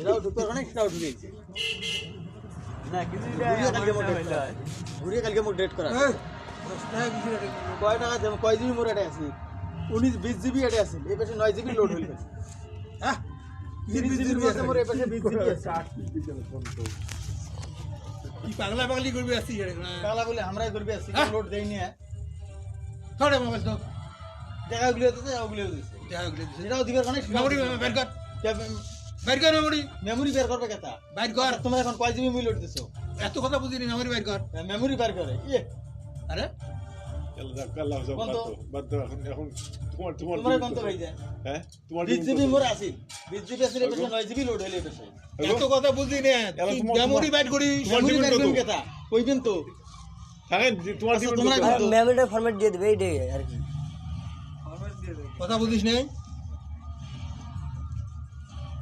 এরাও ঢুকবে ওখানে, সেটাও ঢুকেছে না কিন্তু ঘুরিয়ে কালকে মোক ডেট করা কয় টাকা দেব, কয় জিবি মোর এটা আছে 19-20 জিবি এটা আছে, এই পাশে 9 জিবি লোড হইল। হ্যাঁ 30 জিবি আছে মোর, এই পাশে 20 জিবি আছে। কি পাগলা পাগলি করবি আসি কালা বলে আমরাই করবি আছি, লোড দেই নি। থোড়ে মোবাইল তো টাকা গুলো দিতে, ওগুলো দিছে, দেখা গেলে এটাও দিবার কারণে মেমোরি বের কর মেমোরি মেমোরি বের করবে কথা। বাইর কর। তোমরা এখন কয় জিবি লোড দিছো? এত কথা বুঝিনি মেমোরি বাইর কর। মেমোরি বের করে ইয়ে আরে তোমরা কোন তো ভাই যায় হ্যাঁ তোমার 20 জিবি মোর আছে, 20 জিবি আছে, এই পাশে 9 জিবি লোড হইলে এই পাশে এত কথা বুঝিনি মেমোরি বাইর করি। মেমোরি বের করবে কথা কইবেন তো। থাকে তোমার তোমরা মেমোরিটা ফরম্যাট দিয়ে দেবে এইটাই আর কি। কথা বুঝিস নাই।